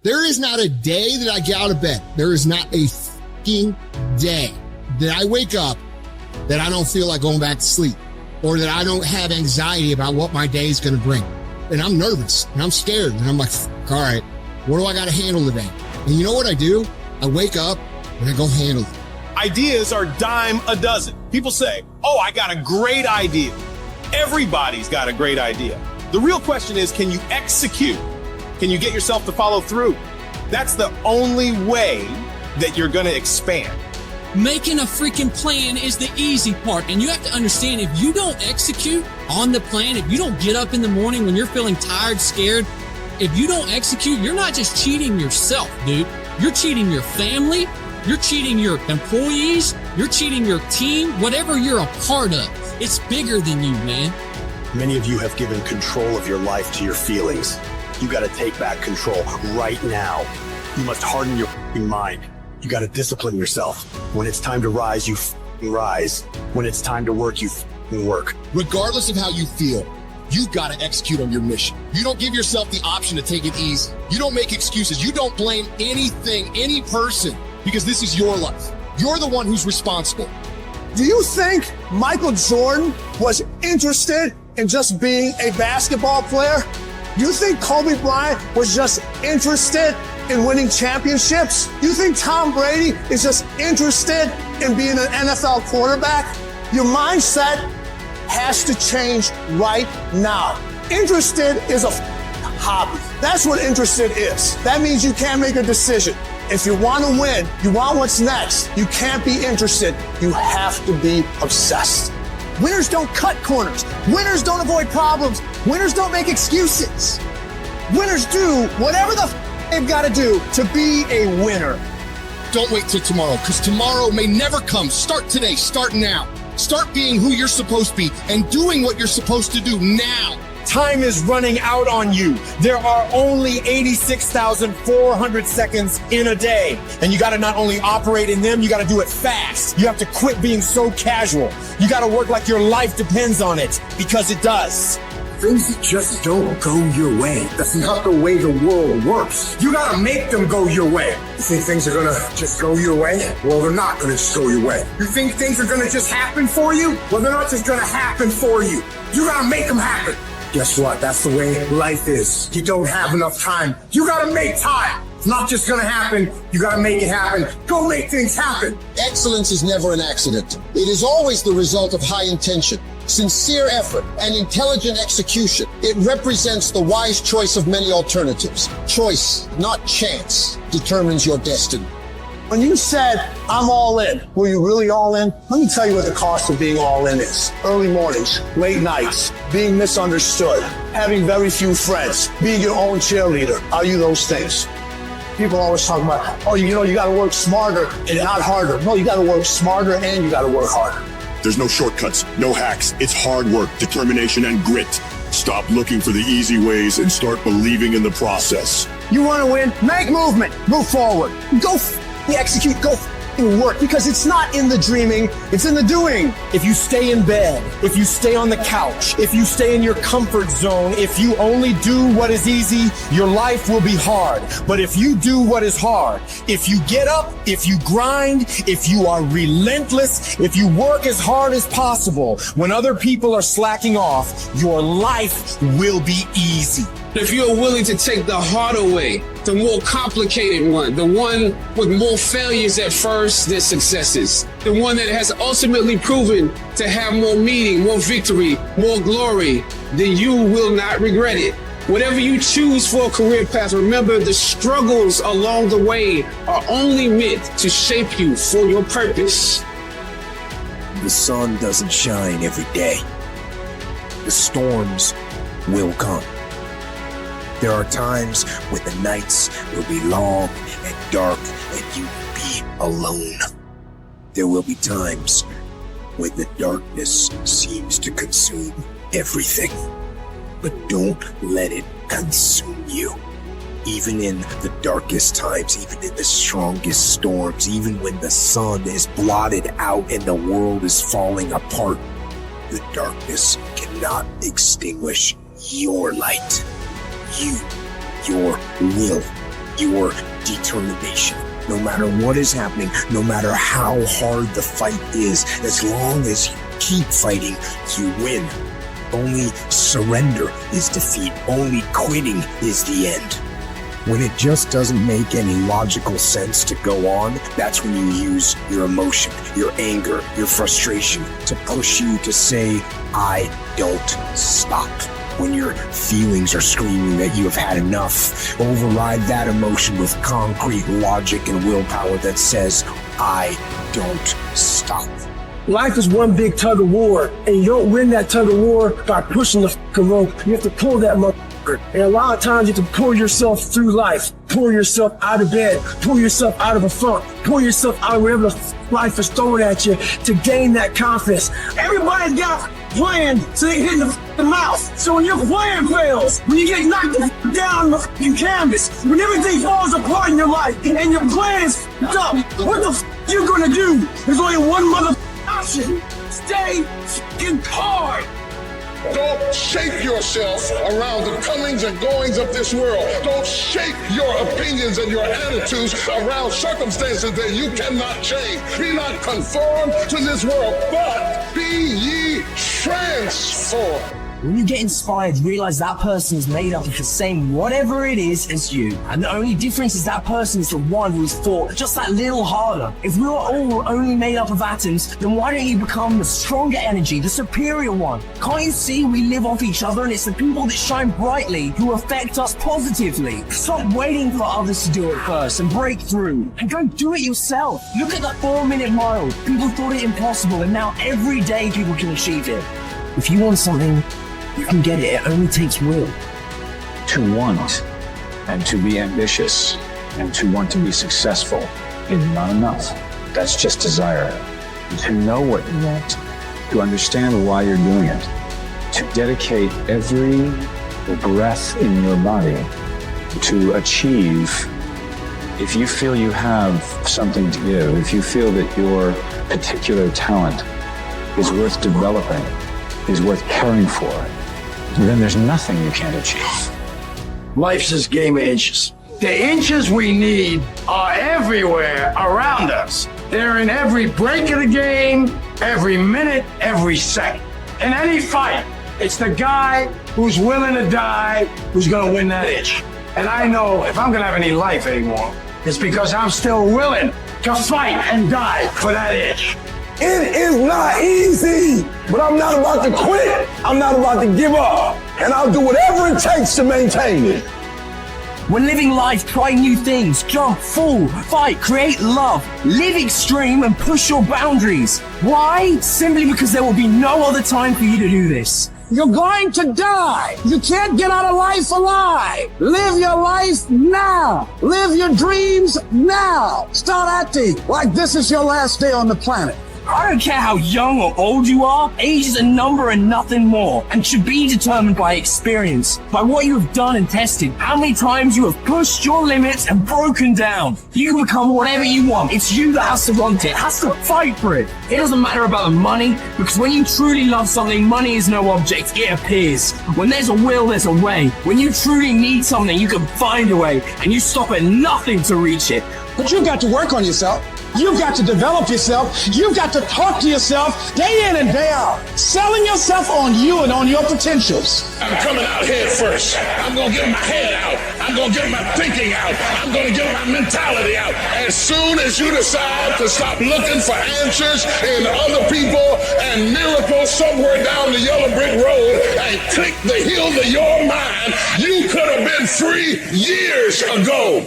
There is not a day that I get out of bed. There is not a fucking day that I wake up that I don't feel like going back to sleep, or that I don't have anxiety about what my day is going to bring. And I'm nervous and I'm scared and I'm like, all right, what do I got to handle today? And you know what I do? I wake up and I go handle it. Ideas are dime a dozen. People say, oh, I got a great idea. Everybody's got a great idea. The real question is, can you execute? Can you get yourself to follow through? That's the only way that you're going to expand. Making a freaking plan is the easy part. And you have to understand, if you don't execute on the plan, if you don't get up in the morning when you're feeling tired, scared, if you don't execute, you're not just cheating yourself, dude. You're cheating your family. You're cheating your employees. You're cheating your team, whatever you're a part of. It's bigger than you, man. Many of you have given control of your life to your feelings. You got to take back control right now. You must harden your mind. You got to discipline yourself. When it's time to rise, you rise. When it's time to work, you work. Regardless of how you feel, you got to execute on your mission. You don't give yourself the option to take it easy. You don't make excuses. You don't blame anything, any person, because this is your life. You're the one who's responsible. Do you think Michael Jordan was interested in just being a basketball player? Do you think Kobe Bryant was just interested in winning championships? Do you think Tom Brady is just interested in being an NFL quarterback? Your mindset has to change right now. Interested is a hobby. That's what interested is. That means you can't make a decision. If you want to win, you want what's next, you can't be interested. You have to be obsessed. Winners don't cut corners. Winners don't avoid problems. Winners don't make excuses. Winners do whatever they've got to do to be a winner. Don't wait till tomorrow, because tomorrow may never come. Start today. Start now. Start being who you're supposed to be and doing what you're supposed to do now. Time is running out on you. There are only 86,400 seconds in a day. And you got to not only operate in them, you got to do it fast. You have to quit being so casual. You got to work like your life depends on it, because it does. Things just don't go your way. That's not the way the world works. You gotta make them go your way. You think things are gonna just go your way? Well, they're not gonna just go your way. You think things are gonna just happen for you? Well, they're not just gonna happen for you. You gotta make them happen. Guess what? That's the way life is. You don't have enough time. You gotta make time. It's not just gonna happen. You gotta make it happen. Go make things happen. Excellence is never an accident. It is always the result of high intention, sincere effort, and intelligent execution. It represents the wise choice of many alternatives. Choice, not chance, determines your destiny. When you said, I'm all in, were you really all in? Let me tell you what the cost of being all in is. Early mornings, late nights, being misunderstood, having very few friends, being your own cheerleader. Are you those things? People always talk about, oh, you got to work smarter and not harder. No, you got to work smarter and you got to work harder. There's no shortcuts, no hacks. It's hard work, determination, and grit. Stop looking for the easy ways and start believing in the process. You want to win? Make movement. Move forward. Go execute. Go work, because it's not in the dreaming, it's in the doing. If you stay in bed, if you stay on the couch, if you stay in your comfort zone, if you only do what is easy, your life will be hard. But if you do what is hard, if you get up, if you grind, if you are relentless, if you work as hard as possible, when other people are slacking off, your life will be easy. If you're willing to take the harder way, the more complicated one, the one with more failures at first than successes, the one that has ultimately proven to have more meaning, more victory, more glory, then you will not regret it. Whatever you choose for a career path, remember the struggles along the way are only meant to shape you for your purpose. The sun doesn't shine every day. The storms will come. There are times when the nights will be long and dark and you will be alone. There will be times when the darkness seems to consume everything. But don't let it consume you. Even in the darkest times, even in the strongest storms, even when the sun is blotted out and the world is falling apart, the darkness cannot extinguish your light. Your will your determination. No matter what is happening, no matter how hard the fight is, as long as you keep fighting, you win. Only surrender is defeat. Only quitting is the end. When it just doesn't make any logical sense to go on, that's when you use your emotion, your anger, your frustration to push you to say, I don't stop. When your feelings are screaming that you have had enough, override that emotion with concrete logic and willpower that says, I don't stop. Life is one big tug of war, and you don't win that tug of war by pushing the fucking rope. You have to pull that motherfucker. And a lot of times you have to pull yourself through life, pull yourself out of bed, pull yourself out of a funk, pull yourself out of whatever life is throwing at you to gain that confidence. Everybody's got a plan so they hit the mouth. So when your plan fails, when you get knocked down on the canvas, when everything falls apart in your life and your plan is up, what the you gonna do? There's only one option. Stay fucking hard. Don't shape yourself around the comings and goings of this world. Don't shape your opinions and your attitudes around circumstances that you cannot change. Be not conformed to this world, but be ye transformed. When you get inspired, realize that person is made up of the same whatever it is as you. And the only difference is that person is the one who's fought just that little harder. If we're all only made up of atoms, then why don't you become the stronger energy, the superior one? Can't you see we live off each other, and it's the people that shine brightly who affect us positively? Stop waiting for others to do it first and break through. And go do it yourself. Look at that 4-minute mile. People thought it impossible, and now every day people can achieve it. If you want something, you can get it. It only takes will. To want and to be ambitious and to want to be successful is not enough. That's just desire. To know what you want, to understand why you're doing it, to dedicate every breath in your body to achieve. If you feel you have something to give, if you feel that your particular talent is worth developing, is worth caring for, then there's nothing you can't achieve. Life's this game of inches. The inches we need are everywhere around us. They're in every break of the game, every minute, every second. In any fight, it's the guy who's willing to die who's gonna win that inch. And I know if I'm gonna have any life anymore, it's because I'm still willing to fight and die for that inch. It is not easy, but I'm not about to quit. I'm not about to give up. And I'll do whatever it takes to maintain it. When living life, try new things, jump, fall, fight, create love, live extreme and push your boundaries. Why? Simply because there will be no other time for you to do this. You're going to die. You can't get out of life alive. Live your life now. Live your dreams now. Start acting like this is your last day on the planet. I don't care how young or old you are, age is a number and nothing more, and should be determined by experience, by what you have done and tested, how many times you have pushed your limits and broken down. You can become whatever you want. It's you that has to want it, has to fight for it. It doesn't matter about the money, because when you truly love something, money is no object, it appears. When there's a will, there's a way. When you truly need something, you can find a way, and you stop at nothing to reach it. But you've got to work on yourself. You've got to develop yourself. You've got to talk to yourself day in and day out, selling yourself on you and on your potentials. I'm coming out head first. I'm going to get my head out. I'm going to get my thinking out. I'm going to get my mentality out. As soon as you decide to stop looking for answers in other people and miracles somewhere down the yellow brick road and click the hill to your mind, you could have been free years ago.